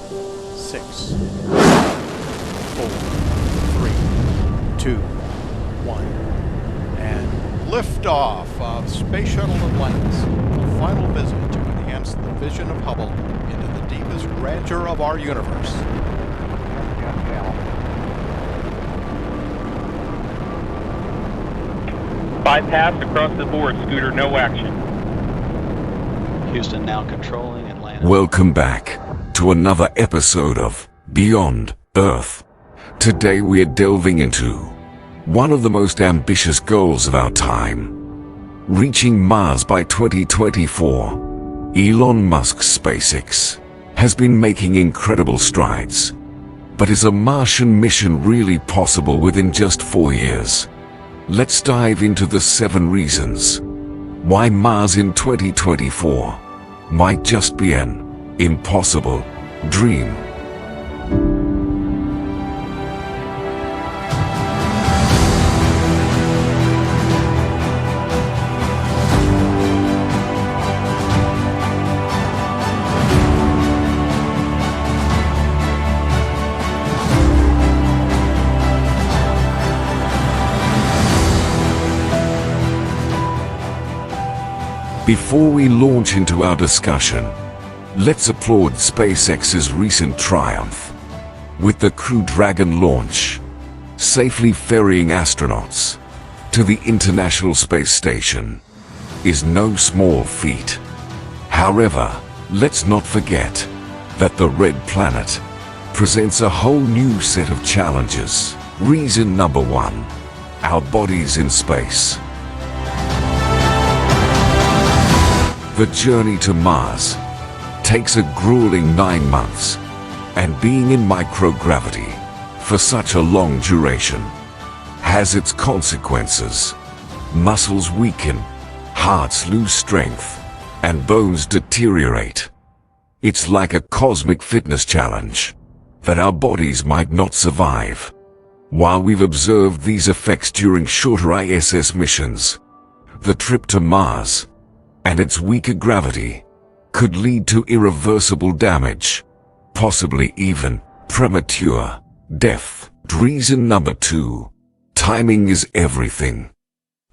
6, 4, 3, 2, 1, and liftoff of Space Shuttle Atlantis, a final visit to enhance the vision of Hubble into the deepest grandeur of our universe. Bypass across the board, Scooter, no action. Houston now controlling and landing. Welcome back to another episode of Beyond Earth. Today we are delving into one of the most ambitious goals of our time, reaching Mars by 2024. Elon Musk's SpaceX has been making incredible strides. But is a Martian mission really possible within just 4 years? Let's dive into the 7 reasons why Mars in 2024 might just be an impossible dream. Before we launch into our discussion, let's applaud SpaceX's recent triumph with the Crew Dragon launch, safely ferrying astronauts to the International Space Station is no small feat. However, let's not forget that the Red Planet presents a whole new set of challenges. Reason number 1, our bodies in space. The journey to Mars takes a grueling 9 months, and being in microgravity for such a long duration has its consequences. Muscles weaken, hearts lose strength, and bones deteriorate. It's like a cosmic fitness challenge that our bodies might not survive. While we've observed these effects during shorter ISS missions, the trip to Mars and its weaker gravity could lead to irreversible damage, possibly even premature death. Reason number 2, timing is everything.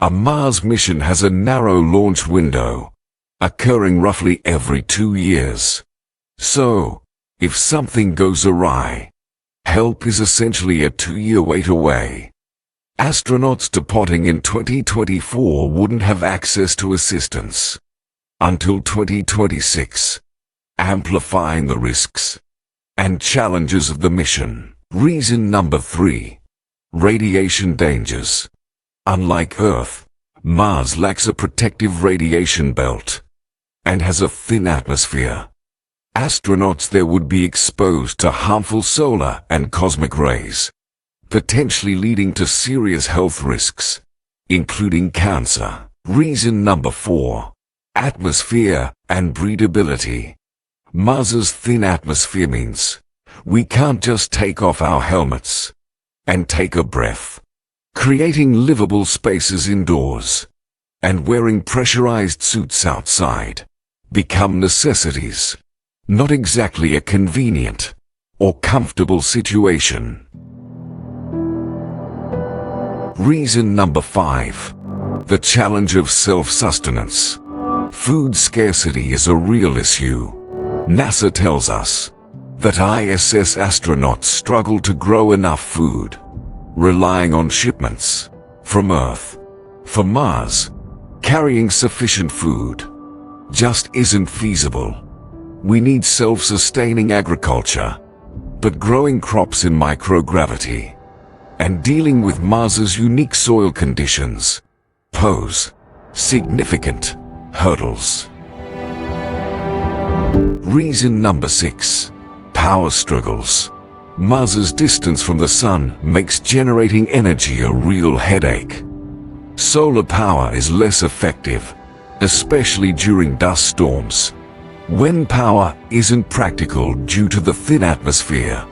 A Mars mission has a narrow launch window, occurring roughly every 2 years. So, if something goes awry, help is essentially a 2-year wait away. Astronauts departing in 2024 wouldn't have access to assistance until 2026, amplifying the risks and challenges of the mission. Reason number 3, radiation dangers. Unlike Earth, Mars lacks a protective radiation belt and has a thin atmosphere. Astronauts there would be exposed to harmful solar and cosmic rays, potentially leading to serious health risks, including cancer. Reason number 4, atmosphere and breathability. Mars's thin atmosphere means we can't just take off our helmets and take a breath. Creating livable spaces indoors and wearing pressurized suits outside become necessities, not exactly a convenient or comfortable situation. Reason number 5, the challenge of self-sustenance. Food scarcity is a real issue. NASA tells us that ISS astronauts struggle to grow enough food, relying on shipments from Earth. For Mars, carrying sufficient food just isn't feasible. We need self-sustaining agriculture, but growing crops in microgravity and dealing with Mars's unique soil conditions pose significant hurdles. Reason number 6, power struggles. Mars's distance from the Sun makes generating energy a real headache. Solar power is less effective, especially during dust storms, when power isn't practical due to the thin atmosphere,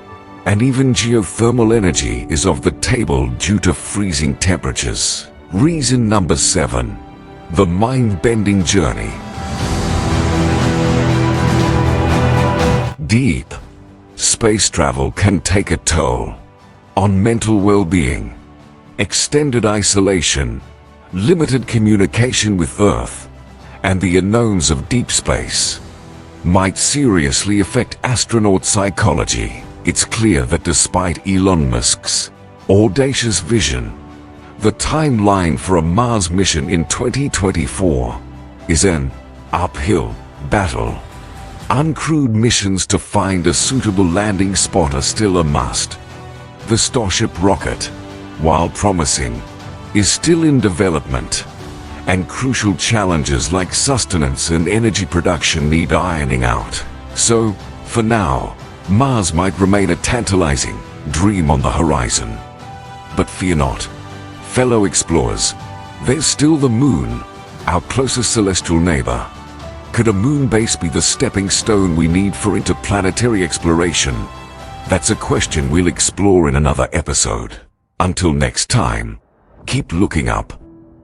and even geothermal energy is off the table due to freezing temperatures. Reason number 7, the mind-bending journey. Deep space travel can take a toll on mental well-being. Extended isolation, limited communication with Earth, and the unknowns of deep space might seriously affect astronaut psychology. It's clear that despite Elon Musk's audacious vision, the timeline for a Mars mission in 2024 is an uphill battle. Uncrewed missions to find a suitable landing spot are still a must. The Starship rocket, while promising, is still in development, and crucial challenges like sustenance and energy production need ironing out. So, for now, Mars might remain a tantalizing dream on the horizon. But fear not, fellow explorers, there's still the Moon, our closest celestial neighbor. Could a moon base be the stepping stone we need for interplanetary exploration? That's a question we'll explore in another episode. Until next time, keep looking up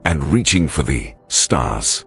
and reaching for the stars.